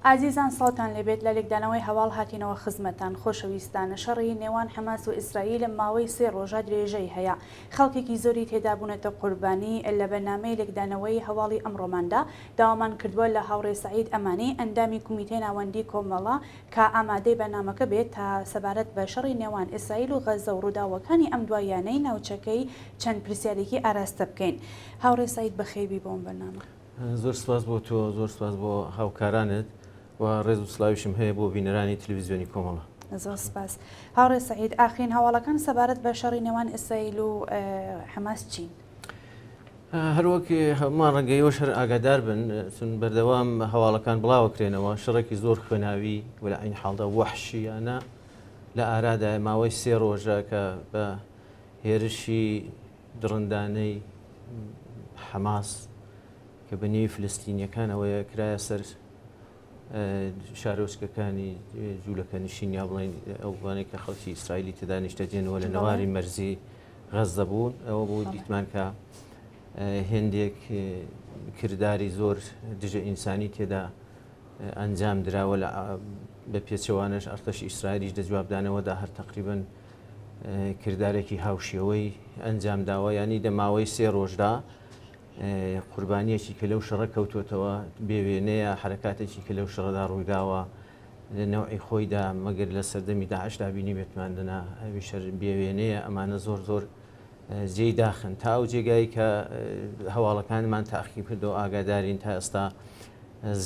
ئازیزان ساڵتان لەبێت لە لێکدانەوەی هەواڵ هاتینەوە خزمەتان خۆشەویستانە. شەڕی نێوان حەماس و ئیسرائیل ماوەی 3 ڕۆژە درێژەی هەیە. خەڵکێکی زۆری تێدا بوونەتە قوربانی لە بەرنامەی لێکدانەوەی هەواڵی ئەمڕۆماندا داوامان کردووە لە هاوڕێ سەعید ئەمانی ئەندامی کومیتەی ناوەندی کۆمەڵە کە ئامادەی بەرنامەکە بێت تا سەبارەت بە شەڕی نێوان ئیسرائیل و غەزە و ڕووداوەکانی ئەم دوایانەی ناوچەکەی چەند پرسیارێکی ئاراستە بکەین. هاوڕێ سەعید بەخێوی بۆم بەرنامە. زۆر سپاس بۆ تۆ، زۆر سپاس بۆ هاوکارانت و ڕێز و سلاویشم هەیە بۆ بینەرانی تلڤیزیۆنی کۆمەڵە. زۆر سپاس. هاوڕێ سەعید، ئاخرین هەواڵەکان سەبارەت بە شەڕی نێوان ئیسرائیل و حەماس چین؟ هەروەک هەمان ڕەنگەیەوەش هەر ئاگادار بن چون بەردەوام هەواڵەکان بڵاوەکرێنەوە شەڕێکی زۆر خوێناوی و لە عین حاڵدا وەحشیانە لە ئارادا ماوەی 3 ڕۆژە کە بە هێرشی دڕندانەی حەماس کە بە نێوی فلستینیەکانەوەیە کرایە سەر شارۆچکەکانی جوولەکە نشین یا بڵێن ئەوانەی کە خەڵکی ئیسرائیلی تێدا نیشتەجێنەوە لە نەواری مەرزی غەزە بوون. ئەوە بۆ دیتمان کە هێندێک کردداری زۆر دژە ئینسانی تێدا ئەنجام دراوە لە بە پێچەوانش ئەرتەشی ئیسرائیلیش دەجوابدانەوەدا هەر تەقریبەن کردارێکی هاوشێوەی ئەنجام داوە، ینی دەماوەی 3 ڕۆژدا قوربانیەکی کە لەو شەڕە کەوتوتەوە بێوێنەیە حرکاتێکی کە لەو شەڕەدا ڕوویداوە لە نەوعی خۆیدا مەگەر لە سەردەمی داعشدا بینی بێتماندنە ئەوی شەر بێوێنەیە ئەمانە زۆر زۆر جێی داخن تا ئەو جێگایی کە هەواڵەکانمان تاقیب کردەوە ئاگادارین تا ئێستا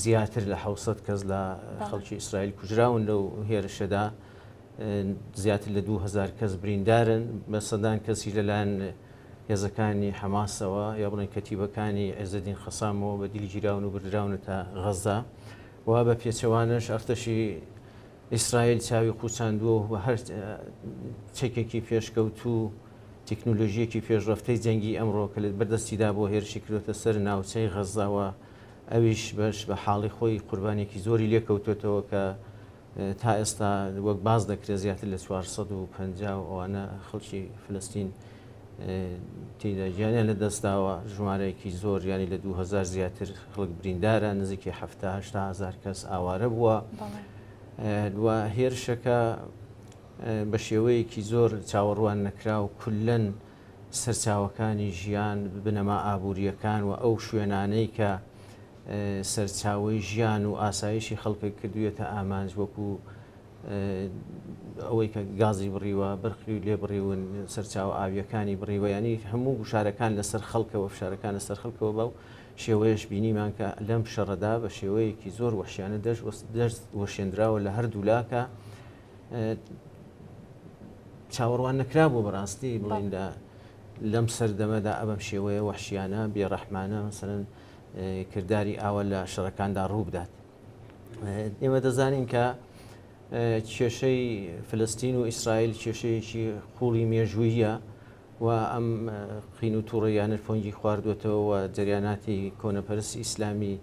زیاتر لە 700 کەس لە خەڵکی ئیسرائیل کوژراون لەو هێرشەدا، زیاتر لە 2000 کەس بریندارن، بە سەدان کەسی لەلایەن هێزەکانی حەماسەوە یا بڵێن کەتیبەکانی عێزەدین خەسامەوە بە دیلیگیراون و بردراونەتە غەزە و بە پێچەوانش ئەرتەشی ئیسرائیل چاوی قوچاندووە و هەر چەکێکی پێشکەوت و تەکنۆلۆژیەکی پێشڕەفتەی جەنگی ئەمڕۆ کە بەردەستیدا بۆ هێرشی کردوتە سەر ناوچەی غەزەوە ئەویش بەش بە حاڵی خۆی قوربانێکی زۆری لێکەوتوێتەوە کە تا ئێستا وەک باز دەکرێت زیاتر لە 450 ئەوانە خەڵکی فلستین تێدا ژیانیان لە دەستداوە، ژمارەیەکی زۆر ینی لە 2000 زیاتر خەڵک بریندارە، نزیکی 700-800 کەس ئاوارە بووە. دووە هێرشەکە بە شێوەیەکی زۆر چاوەڕوان نەکرا و کولەن سەرچاوەکانی ژیان بنەما ئابوووریەکان و ئەو شوێنانەی کە سەرچاوی ژیان و ئاسایشی خەڵکە کردوێتە ئامانج وەکو ئەوەی کە گازی بڕیوە، بەرخی لێ بڕیون، سەرچاو ئاویەکانی بڕیوە، ینی هەموو گوشارەکان لەسەر خەڵکەوە فشارەکان لەسەر خەڵکەوە بەو شێوەیەش بینیمان کە لەم شەڕەدا بە شێوەیەکی زۆر وەحشیانە دەست وەشێنراوە لە هەردوو لاکە چاوەڕوان نەکرا بۆ بەڕاستی بڵین لەم سەردەمەدا ئەبەم شێوەیە وەحشیانە بێڕەحمانە مەسەرەن کردداری ئاوە لە شەڕەکاندا ڕوو بدات. ئێمە دەزانین کە کێشەی فلستین و ئیسرائیل کێشەیەکی قوڵی مێژوویە و ئەم قین و تووڕەیانە فۆنگی خواردوێتەوە و جریاناتی کۆنەپەرستی ئیسلامی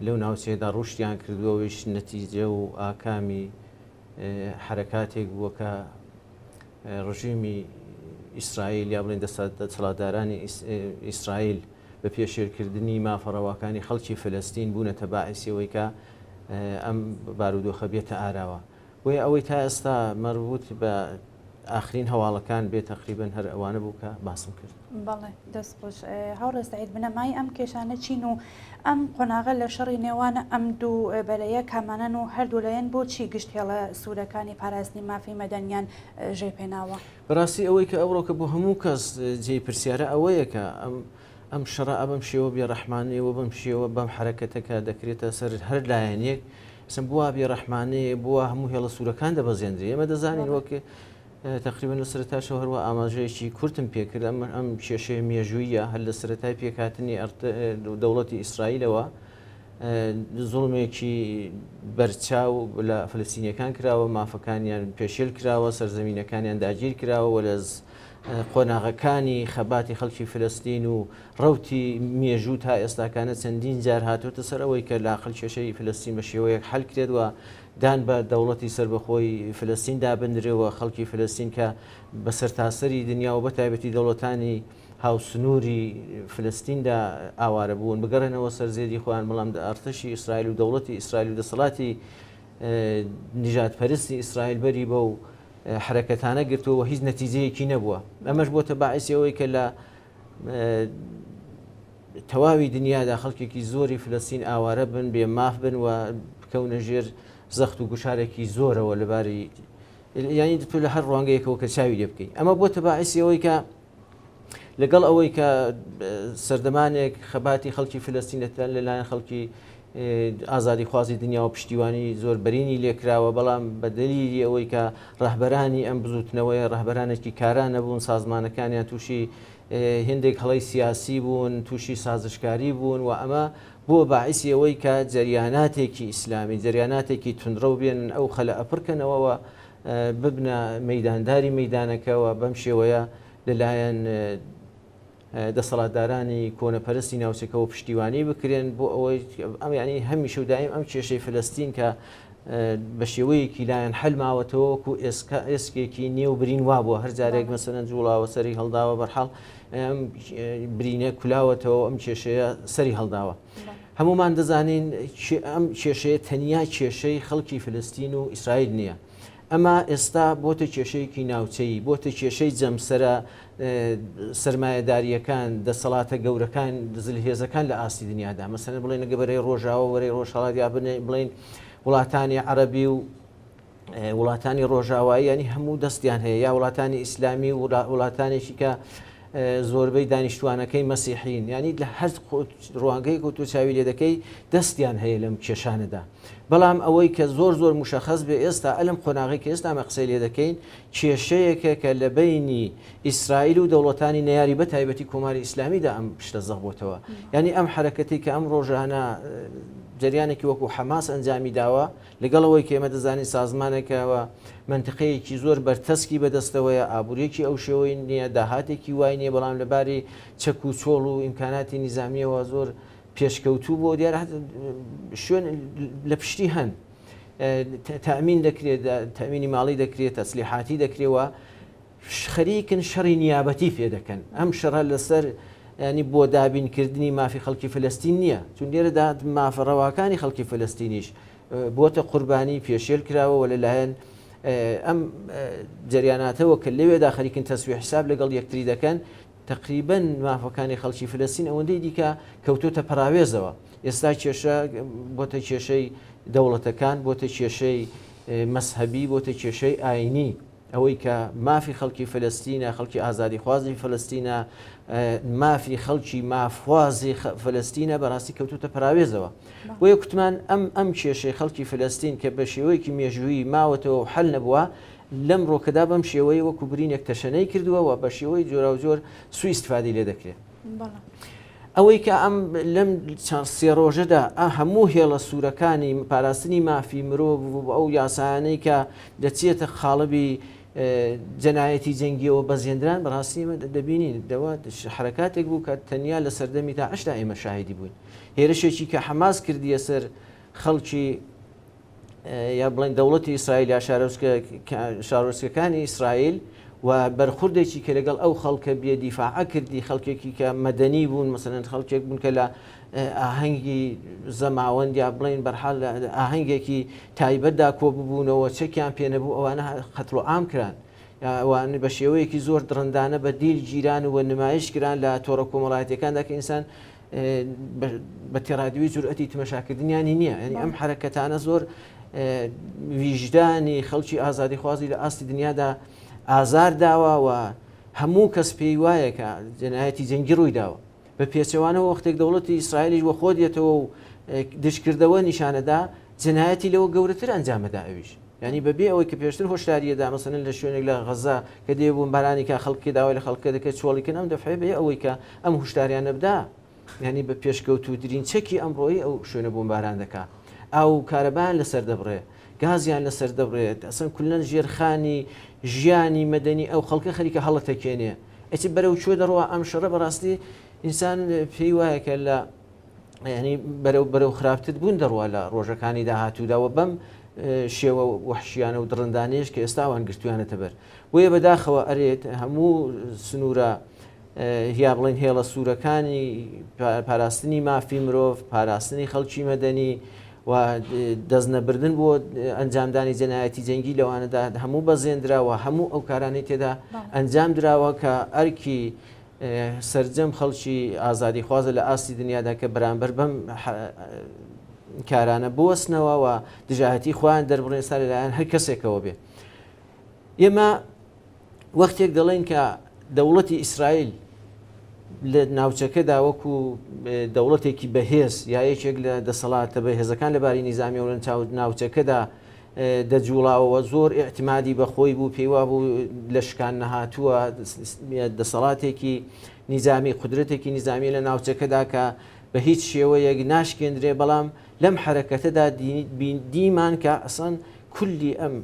لەو ناوچەیەدا ڕوشتیان کردووەوەش نەتیجە و ئاکامی حرەکاتێک بووە کە ڕژیمی ئیسرائیل یا بڵێن دەسەڵاتدارانی ئیسرائیل بە پێشێرکردنی مافەڕەوەکانی خەڵکی فلستین بوونەتە باعثیەوەی کە ئەم بارودۆخە بێتە ئاراوە. وی ئەوەی تا ئێستا مەربوط بە ئاخرین هەواڵەکان بێت تقریبن هەر ئەوانە بوو کە باسم کرد. بەڵێ دەست خۆش. هاوڕێ سەعید، بنەمای ئەم کێشانە چین و ئەم قۆناغە لە شەڕی نێوانە ئەم دوو بەلەیە کامانەن و هەردوو لایەن بۆچی گشت هێڵە سوورەکانی پاراستنی مافی مەدەنیان ژێپێناوە؟ بەڕاستی ئەوەی کە ئەوڕۆکە بۆ هەموو کەس جێی پرسیارە ئەوەیە کە ئەم شەڕە ئەبەم شێوە بێڕەحمانەیەوە بەم شێوە بەم حرەکەتەکە دەکرێتە سەر هەر لایەنێک سم بووە بێڕەحمانەیە بووە هەموو هێڵە سوورەکان دەبەزێنرێ. ئێمە دەزانین وەکە تقریبا لە سەرەتاشەوە هەروە ئاماژەیەکی کورتم پێکرد ئەم کێشەیە مێژوویە هەر لە سەرەتای پێکهاتنی دەوڵەتی ئیسرائیلەوە زوڵمێکی بەرچاو لە فلستینیەکان کراوە، مافەکانیان پێشێل کراوە، سەرزەمینەکانیان داگیر کراوە و لە قۆناغەکانی خەباتی خەڵکی فلەستین و ڕەوتی مێژوو تا ئێستاکانە چەندین جار هاتوۆتە سەر ئەوەی کە لاقل کێشەی فلەستین بە شێوەیەک حەل کرێت و دان بە دەوڵەتی سربەخۆی فلەستین دابدرێەوە خەڵکی فلەستین کە بە سەرتاسەری دنیا و بە تایبەتی دەوڵەتانی هاوسنووری فلەستیندا ئاوارە بوون بگەڕێنەوە سەرزێری خۆیان بەڵام ئەرتەشی ئیسرائیل و دەوڵەتی ئیسرائیل و دەسەڵاتی نیژادپەرستی ئیسرائیل بەری بە و حرەکەتانە گرتووە هیچ نەتیجەیەکی نەبووە. ئەمەش بۆتە باعثیەوەی کە لە تەواوی دنیادا خەڵکێکی زۆری فلەستین ئاوارە بن بێ ماف بن و بکەونە ژێر زەخت و گوشارێکی زۆرەوە لەباری یانی تو لە هەر ڕوانگەیەکەوە کە چاوی لێ بکەین. ئەمە بۆتە باعثیەوەی کە لەگەڵ ئەوەی کە سەردەمانێک خەباتی خەڵکی فلەستینەتەن لەلایەن خەڵکی ئازادی خوازی دنیا و پشتیوانی زۆر بەرینی لێکراوە بەڵام بە دلیلی ئەوەی کە ڕەهبەرانی ئەم بزوتنەوەی ڕەهبەرانێکی کاران نەبوون سازمانەکانیان تووشی هێندێک هەڵی سیاسی بوون تووشی سازشکاری بوون و ئەمە بۆ باعثی ئەوەی کە جەریاناتێکی ئیسلامی جەریاناتێکی تونڕە بێنن ئەو خەلە ئەپڕکەنەوەەوە ببنە مەیدانداری مەیدانەکەەوە بەم شێوەیە لەلایەن دەسەڵاتدارانی کۆنەپەرستی ناوچەکەەوە پشتیوانی بکرێن بۆ ئەوەی ئەم ینی هەمیشە و دایم ئەم کێشەی فلەستین کە بە شێوەیەکی لایەن حەلماوەتەوە وەکو ئێسکێکی نێوبرین وابووە هەر جارێک مەسەرەن جوڵاوە سەری هەڵداوە بەرحاڵ ئەم برینە کولاوەتەوە ئەم کێشەیە سەری هەڵداوە. هەمومان دەزانین ئەم کێشەیە تەنیا کێشەی خەڵکی فلەستین و ئیسرائیل نییە. ئەمە ئێستا بۆتە کێشەیەکی ناوچەی بۆتە کێشەی جەمسەرە سرمایهداریەکان دەسەڵاتە گەورەکان دزلهێزەکان لە ئاستی دنیادا مەسەن بڵێن نەگەبەرەی ڕۆژاوە وەرەی ڕۆژهەڵات یا بڵێن وڵاتانی عەرەبی و وڵاتانی ڕۆژاوایی ینی هەموو دەستیان هەیە یا وڵاتانی ئیسلامی و وڵاتانێکی کە زۆربەی دانیشتوانەکەی مەسیحین ینی لە هەر ڕوانگەی و تۆ چاوی لێ دەکەی دەستیان هەیە لەم کێشانەدا. بەڵام ئەوەی کە زۆر مشەخەص بێ ئێستا ئەلم قۆناغی کە ئێستا ئەمە قسەی لێ دەکەین کێشەیەکە کە لە بینی ئیسرائیل و دەوڵەتانی نەیاری بە تایبەتی کۆماری ئیسلامیدا ئەم پشتە زەغبۆتەوە. ینی ئەم حرەکەتی کە ئەم ڕۆژانە جریانێکی وەکو حەماس ئەنجامی داوە لەگەڵەوەی کە ئێمە دەزانین سازمانێکەوە منتقەیەکی زۆر بەرتەسکی بەدەستەوەیە ئابوووریەکی ئەو شێوەی نییە داهاتێکی وای نییە بەڵام لەباری چەک و چۆڵ و ئیمکاناتی نیزامیەوە زۆر پێشکەوتوو بۆ دیارە شوێن لە پشتی هەن تەمین دەکرێت تەمینی ماڵی دەکرێت تەسلیحاتی دەکرێتەوە خەریکن شەڕی نیابەتی پێ دەکەن ئەم شەڕە لەسەر ینی بۆ دابینکردنی مافی خەڵکی فلەستین نییە چون لێرەدا مافەڕەواکانی خەڵکی فلەستینیش بۆتە قوربانی پێشێل کراوە لەلایەن ئەم جریاناتەوە کە لەوێدا خەریکن تەسویح حساب لەگەڵ یەکتری دەکەن تقریبەن مافەکانی خەڵکی فلەستین ئەوەندەی دیکە کەوتۆتە پەراوێزەوە. ئێستا کێشە بۆتە کێشەی دەوڵەتەکان بۆتە کێشەی مەسهەبی بۆتە کێشەی ئاینی ئەوەی کە مافی خەڵکی فلەستینە خەڵکی ئازادی خوازی فلەستینە مافی خەڵکی مافوازی فلەستینە بەڕاستی کەوتوتە پراوێزەوە. بۆ یەکوتمان ئەم کێشەی خەڵکی فلەستین کە بە شێوەیەکی مێژووی ماوەتەوە و حەل نەبووە لەم ڕۆکەدا بەم شێوەی وەکو برینێک تەشەنەی کردووەوە بە شێوەی جۆرا و جۆر سوء استفادەی لێ دەکرێت. ئەوەی کە ئەم لەم سێ ڕۆژەدا هەموو هێڵە سوورەکانی پاراستنی مافی مرۆڤ ئەو یاسایانەی کە دەچێتە خاڵبی جەنایەتی جەنگیەوە بەزێندران بەڕاستی دەبینین دەوات حرەکاتێک بوو کە تەنیا لە سەردەمی تا عشتا ئێمە شاهدی بووین. هێرشێکی کە حەماس کردیە سەر خەڵکی یا بڵێن دەوڵەتی ئیسرائیل یا شارۆچکەکانی ئیسرائیل و بەرخوردێکی کە لەگەڵ ئەو خەڵکە بێدیفاع کردی خەڵکێکی کە مەدەنی بوون مەسەلەن خەڵکێک بوون کە لە ئاهەنگی زەماوەند یا بڵێن بەرحاڵ ئاهەنگێکی تایبەتدا کۆ ببوونەوە چەکیان پێ نەبوو ئەوانە قەتڵ و عام کران ئەوانە بە شێوەیەکی زۆر درڕندانە بە دیل گیران و نمایش کران لە تۆڕە کۆمەڵایەتیەکاندا کە ئینسان بە تێڕادیوی جورئەتی تمەشاکردنیانی نییە. ینی ئەم حرەکەتانە زۆر ویژدانی خەڵکی ئازادی خوازی لە ئاستی دنیادا ئازار داوە و هەموو کەس پێی وایە کە جەنایەتی جەنگی ڕووی داوە بە پێچەوانەوە وەختێک دەوڵەتی ئیسرائیلیش وە خۆدێتەوە و دشکردەوە نیشانەدا جەنایەتی لەوە گەورەتر ئەنجامەدا ئەویش ینی بەبێ ئەوەی کە پێشتر هۆشداریەدا مەسەلەن لە شوێنێک لە غەزا کە دێبوون بارانی کە خەڵکی داوای لە خەڵکە دەکەێت چۆڵیکن ئەم دەفعێ بێ ئەوەی کە ئەم هوشداریان نەبدا ینی بە پێشکەوتوترین چەکی ئەمڕۆیی ئەو شوێنە بوون باران دەکات ئەو کارەبان لەسەر دەبڕێ گازیان لەسەر دەبڕێت ئەسن کولەن ژێرخانی ژیانی مەدەنی ئەو خەڵکە خەریکە هەڵەتەکێنێ ئەچ بەرەو چۆ دەڕەوە ئەم شەڕە بەڕاستی ئینسان پێی وایە کە لە ینی بەرەو خراپتر بوون دەڕوە لە ڕۆژەکانی داهاتووداوە بەم شێوە وحشیانە و دڕندانێش کە ئێستاوان گرتویانەتە بەر بۆیە بەداخەوە ئەرێت هەموو سنوورە هیا بڵێن هێڵە سوورەکانی پاراستنی مافی مرۆڤ پاراستنی خەڵکی مەدەنی و دەستنەبردن بۆ ئەنجامدانی جەنایەتی جەنگی لەوانەدا هەموو بەزێنراوە هەموو ئەو کارانەی تێدا ئەنجام درراوە کە ئەرکی سرجەم خەڵکی ئازادی خوازە لە ئاستی دنیادا کە بەرامبەر بەم کارانە بوەستنەوە و دژایەتی خۆیان دەربڕێن سا لەلایەن هەر کەسێکەوە بێ. ئێمە وەختێک دەڵێن کە دەوڵەتی ئیسرائیل لە ناوچەکەدا وەکو دەوڵەتێکی بەهێز یا یەکێک لە دەسەڵاتە بەهێزەکان لەباری نیزامی و لە ناوچەکەدا دەجوڵاوەوە زۆر ئێعتمادی بەخۆی بوو پێیوا بوو لە شکان نەهاتووە دەسەڵاتێکی نیزامی قدرەتێکی نیزامی لە ناوچەکەدا کە بە هیچ شێوەیەک ناشکێندرێ بەڵام لەم حرەکەتەدا دیمان کە ئەسان کولی ئەم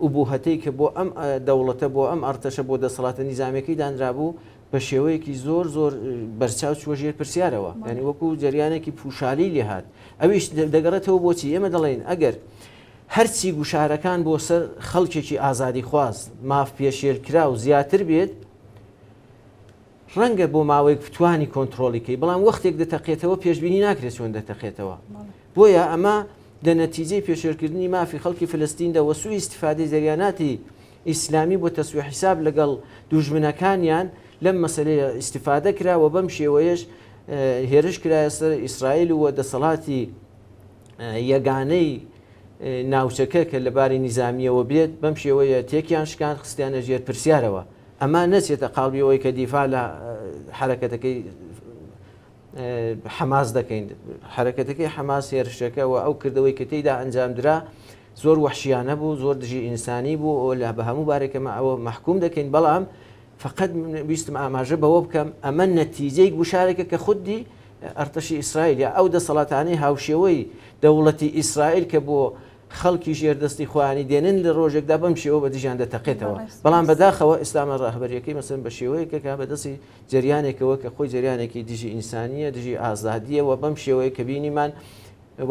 ئوبوهەتەی کە بۆ ئەم دەوڵەتە بۆ ئەم ئەرتەشە بۆ دەسەڵاتە نیزامەکەی دانرابوو بە شێوەیەکی زۆر زۆر بەرچاو چوەژێر پرسیارەوە ینی وەکو جریانێکی پوشالی لێهات ئەویش دەگەڕێتەوە بۆچی ئێمە دەڵێن ئەگەر هەرچی گوشارەکان بۆ سەر خەڵکێکی ئازادی خواست ماف پێشێلکرا و زیاتر بێت ڕەنگە بۆ ماوەیەک فتوانی کۆنتترۆلیکەی بەڵام وەختێک دەتەقێتەوە پێشببینی ناکرێت چۆن دەتەقێتەوە بۆیە ئەمە لە نەتیجەی پێشێرکردنی مافی خەڵکی فلستیندا وەسوی استیفادەی زەریاناتی ئیسلامی بۆ تەسویە حیساب لەگەڵ دوژمنەکانیان لەم مەسەلەیە استیفادە کراوە بەم شێوەیەش هێرش کرایە سەر ئیسرائیل و دەسەڵاتی یەگانەی ناوچەکە کە لەباری نیزامیەوە بێت بەم شێوەیە تێکیان شکان خستیانە ژێر پرسیارەوە ئەمە نەچێتە قاڵبیەوەی کە دیفا لە حرەکەتەکەی حەماس دەکەین حرەکەتەکەی حەماس هێرشەکەەوە ئەو کردەوەی کە تێیدا ئەنجامدرا زۆر وحشیانە بوو زۆر دژی ئینسانی بوو لە بە هەموو بارێکەمە ئەوە محکوم دەکەین بەڵام فقط ویستم ئاماژە بەوە بکەم ئەمە نەتیجەی گوشارێکە کە خودی ئەرتەشی ئیسرائیل یا ئەو دەسەڵاتانەی هاوشێوەی دەوڵەتی ئیسرائیل کە بۆ خەڵکی ژێردەستی خوانی دێنن لە ڕۆژێکدا بەم شێوە بە دژیان دەتەقێتەوە بەڵام بەداخەوە ئێستامە ڕاهبەریەکەی مەسن بە شێوەیەکە کە بەدەستی جریانێکەوە کە خۆی جریانێکی دژی ئینسانیە دژی ئازادیەوە بەم شێوەیە کە بینیمان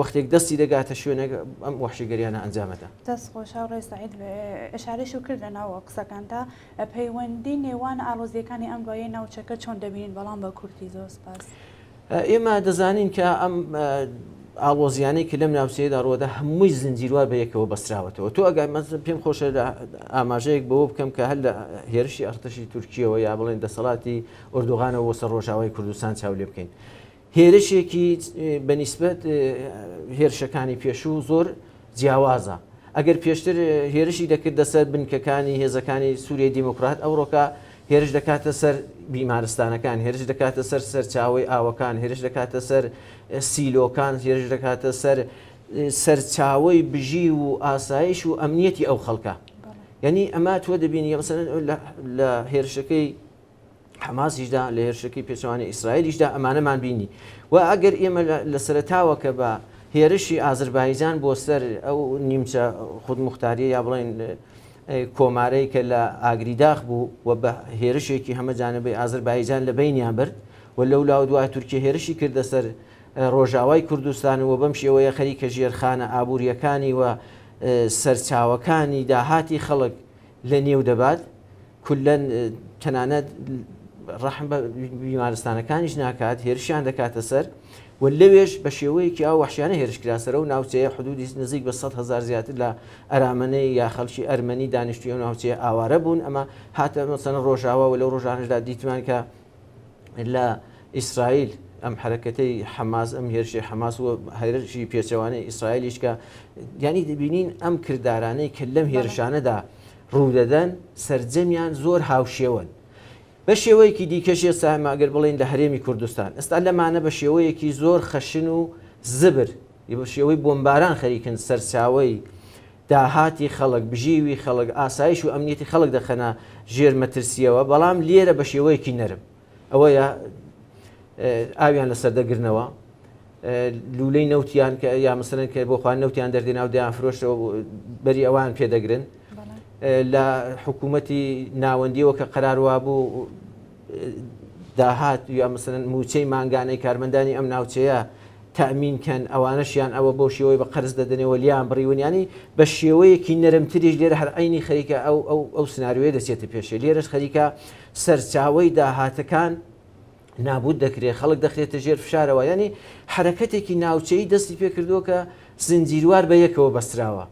وەختێک دەستی دەگاتە شوێنێک ئەم وحشیگەریانە ئەنجامەدا. دەست خۆشا ڕێ سعید ئەشارەش و کرد لەناوە قسەکاندا پەیوەندی نێوان ئاڵۆزیەکانی ئەم دوایە ناوچەکە چۆن دەبینین بەڵام بە کورتی زۆر سپاس. ئێمە دەزانین کە ئەم ئاڵۆزیانەی کە لەم ناوچەیەدا ڕۆدا هەمووی زنجیروار بە یەکەوە بەستراوەتەوە تۆ ئەگەر پێم خۆشە ئاماژەیەک بەوە بکەم کە هەر لە هێرشی ئەرتەشی تورکیەوە یا بڵێن دەسەڵاتی ئۆردوغانەوە بۆ سەر ڕۆژاوای کوردستان چاو لێ بکەین هێرشێکی بەنیسبەت هێرشەکانی پێشوو زۆر جیاوازە ئەگەر پێشتر هێرشی دەکردە سەر بنکەکانی هێزەکانی سووریای دیموکرات ئەوڕۆکە هێرش دەکاتە سەر بیمارستانەکان هێرش دەکاتە سەر سەرچاوی ئاوەکان هێرش دەکاتە سەر سیلۆکان هێرش دەکاتە سەر سەرچاوی بژی و ئاسایش و ئەمنیەتی ئەو خەڵکە یعنی ئەمە تۆ دەبینی مەسەلەن لە هێرشەکەی حماسیشدا لە هێرشەکەی پێچەوانی ئیسرائیلیشدا ئەمانەمان بینی و ئەگەر ئێمە لە سەرتاوە کە بە هێرشی ئازربایجان بۆ سەر ئەو نیمچە خودمختاریە یا بڵێن کۆمارەی کە لە ئاگریداخ بوو و بە هێرشێکی هەمەجانبەی ئازربایجان لە بینیان برد و لەو لاو دوای تورکیە هێرشی کردە سەر ڕۆژاوای کوردستان و بەم شێوەیە خەریکە ژێرخانە ئابوووریەکانی و سەرچاوەکانی داهاتی خەڵک لە نێو دەبات کولەن تەنانەت ڕەحم بە بیمارستانەکانیش ناکات هێرشیان دەکاتە سەر و لەوێش بە شێوەیەکی ئەو وحشیانە هێرشکراسەرە و ناوچەیە حدودی نزیک بە 100,000 زیاتر لە ئەرامەنەی یا خەڵکی ئەرمەنی دانیشتوی و ناوچەیە ئاوارە بوون ئەمە هاتە مەسەلەن ڕۆژاوا و لەو ڕۆژانەشدا دیتمان کە لە ئیسرائیل ئەم حرەکەتەی حەماس ئەم هێرشی حەماس و هێرشی پێچەوانەی ئیسرائیلیش کە یانی دەبینین ئەم کردارانەی کە لەم هێرشانەدا ڕوودەدەن سەرجەمیان زۆر هاوشێوەن بە شێوەیەکی دیکەشیە ساماگەر بڵێن لە هەرێمی کوردستان ئێستا لەمانە بە شێوەیەکی زۆر خەشن و زبر بە شێوەی بۆمباران خەریکن سەرچاوی داهاتی خەڵک بژیوی خەڵک ئاسایش و ئەمنیەتی خەڵک دەخەنە ژێر مەترسیەوە بەڵام لێرە بە شێوەیەکی نەرم ئەوەیە ئاویان لەسەر دەگرنەوە لولەی نەوتیان کە یا مەسەلەن کە بۆ خوان نەوتیان دەردێنا و دەیان فرۆشتەوە بەری ئەوان پێدەگرن لە حکوومەتی ناوەندیەوە کە قەراروا بوو داهات یا مەسەڵەن موچەی ماگانەی کارمەندانی ئەم ناوچەیە تەمینکەن ئەوانەشیان ئەوە بۆ شێوەی بە قەرز دەدەنەوە لیان بڕیونیانی بە شێوەیەکی نەرمتریش لێرە هەر عینی خەریکە ئەو سناریوەیە دەچێتە پێشێ لێرەش خەریکە سەرچاوەی داهاتەکان نابود دەکرێت خەڵک دەخرێتە ژێر فشارەوە ینی حرەکەتێکی ناوچەی دەستی پێکردووە کە زنجیروار بە یەکەوە بەستراوە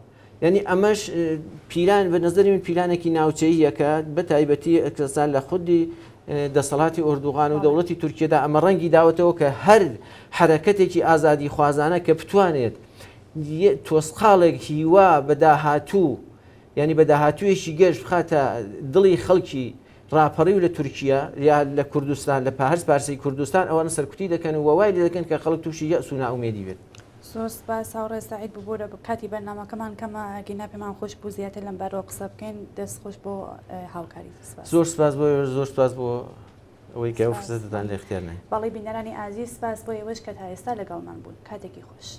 ینی ئەمەش پیلان بە نظری من پیلانێکی ناوچەیەکە بە تایبەتی ئەکسان لە خودی دەسەڵاتی ئۆردوغان و دەوڵەتی تورکیەدا ئەمە ڕەنگی داوەتەوە کە هەر حرەکەتێکی ئازادی خوازانە کە بتوانێت تۆسقاڵێک هیوا بە داهاتوو ینی بە داهاتوویەکی گەشت بخاتە دڵی خەڵکی ڕاپەڕی و لە تورکیا یا لە کوردستان لە هەر پارسی کوردستان ئەوانە سەرکوتی دەکەن و وای لێ دەکەن کە خەڵک تووشی یەس و ناومێدی بێت. زۆر سپاس هاوڕێ سعید ببوورە کاتی بەرنامەکەمان کەمە گینا پێمان خۆش بوو زیاتر لەم بارەوە قسە بکەین دەست خۆش بۆ هاوکاری. زۆر سپاس بۆ ئەوەی کە ئەو فرسەتتان لە اختیار نای. باڵی بینەرانی ئازیز سپاس بۆ ئێوەش کە تا ئێستا لەگەڵمان بوون کاتێکی خۆش.